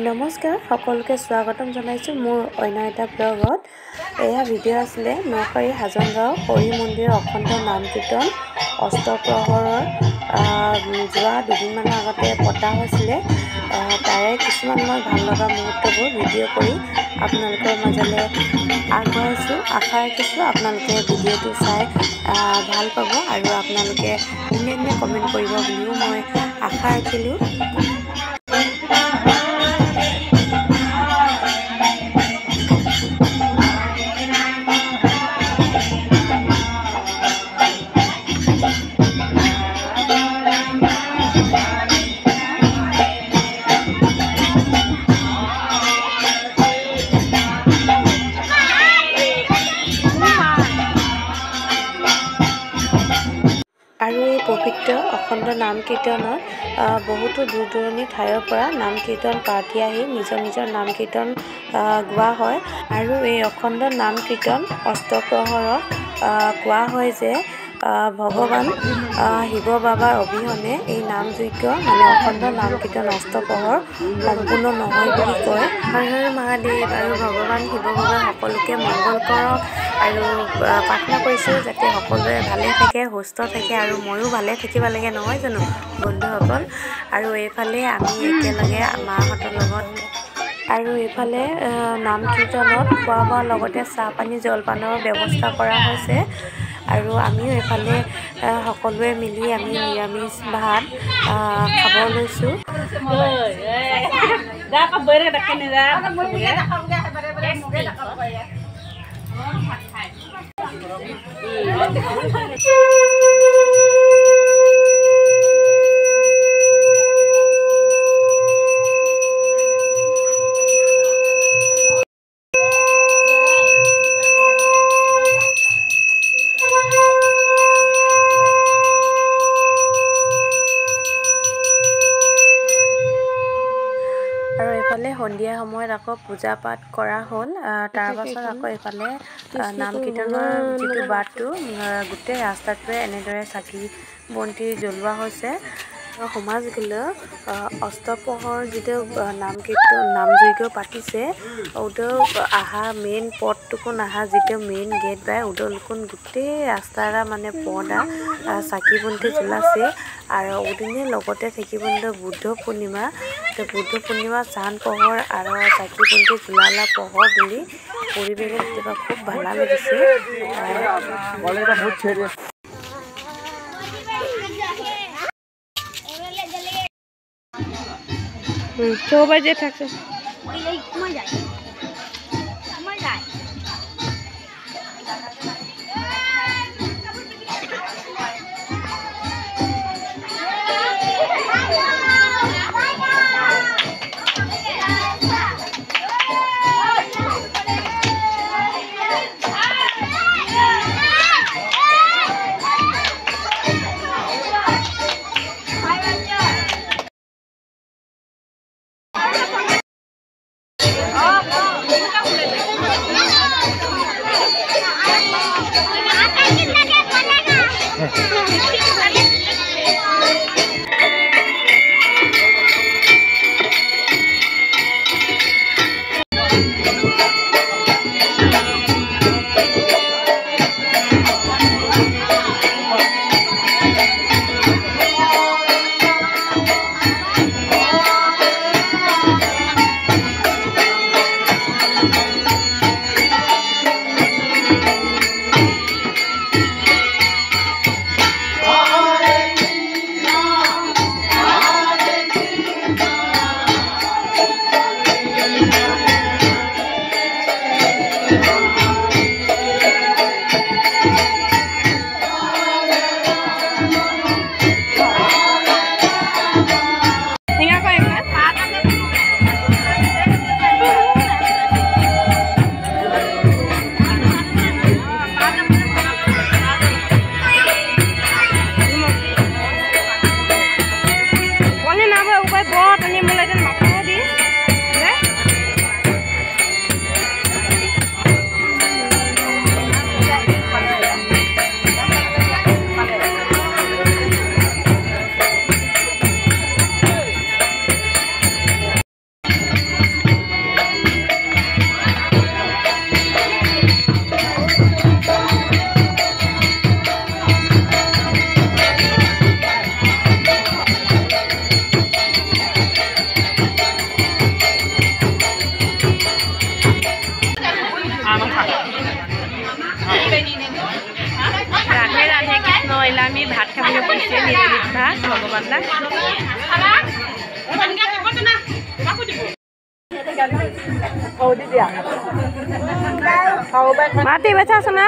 নমস্কাৰ সকলোকে স্বাগতম জনাইছো মোৰ অন্য এটা ব্লগত। এয়া ভিডিঅ' আছিলে নকাৰী হাজনগাঁও হৰি মন্দিৰৰ অখণ্ড নাম কীৰ্তন অষ্টপ্ৰহৰৰ যোৱা দুদিনমানৰ আগতে পতা হৈছিলে। তাৰে কিছুমান মই ভাল লগা মুহূৰ্তবোৰ ভিডিঅ' কৰি আপোনালোকৰ মাজলৈ আগবঢ়াইছোঁ। আশা ৰাখিছোঁ আপোনালোকে ভিডিঅ'টো চাই ভাল পাব আৰু আপোনালোকে ধুনীয়া ধুনীয়া কমেণ্ট কৰিব বুলিও মই আশা ৰাখিলোঁ। আৰু এই পবিত্ৰ অখণ্ড নাম কীৰ্তনত বহুতো দূৰ দূৰণিৰ ঠাইৰ পৰা নাম কীৰ্তন প্ৰাৰ্থী আহি নিজৰ নিজৰ নাম কীৰ্তন গোৱা হয়। আৰু এই অখণ্ড নাম কীৰ্তন অষ্টপ্ৰহৰত কোৱা হয় যে ভগৱান শিৱ বাবাৰ অবিহনে এই নাম যজ্ঞ মানে অখণ্ড নাম কীৰ্তন অষ্টপ্ৰহৰ সম্পূৰ্ণ নহয় বুলি কয়। হৰ হৰ মহাদেৱ। আৰু ভগৱান শিৱ বাবাই সকলোকে মংগল কৰক আৰু প্ৰাৰ্থনা কৰিছোঁ যাতে সকলোৱে ভালে থাকে, সুস্থ থাকে আৰু ময়ো ভালে থাকিব লাগে, নহয় জানো বন্ধুসকল। আৰু এইফালে আমি একেলগে মাহঁতৰ লগত আৰু এইফালে নাম কীৰ্তনত খোৱা বোৱাৰ লগতে চাহ পানী জলপানৰ ব্যৱস্থা কৰা হৈছে। আৰু আমিও এইফালে সকলোৱে মিলি আমি নিৰামিষ ভাত খাব লৈছোঁ। আৰু এইফালে সন্ধিয়া সময়ত আকৌ পূজা পাঠ কৰা হ'ল। তাৰ পাছত আকৌ এইফালে নাম কীৰ্তনৰ যিটো বাটটো গোটেই ৰাস্তাটোৱে এনেদৰে চাকি বন্তি জ্বলোৱা হৈছে। সমাজগুলো অষ্টপ্ৰহৰ যিটো নাম কীৰ্তন নাম যজ্ঞ পাতিছে উদৌ আহা মেইন পথটোকো নাহা যিটো মেইন গেট বাই উদৌলকোন গোটেই ৰাস্তাৰা মানে পৰ্দা চাকি বন্তি জ্বলাছে। আৰু উদিনে লগতে থাকিব বুদ্ধ পূৰ্ণিমা চান পোহৰ আৰু চাকি বন্তি জ্বলালা পোহৰ বুলি পৰিৱেশে কেতিয়াবা খুব ভাল লাগিছে। সবাই যে থাকছে মাটি বেচা আছে না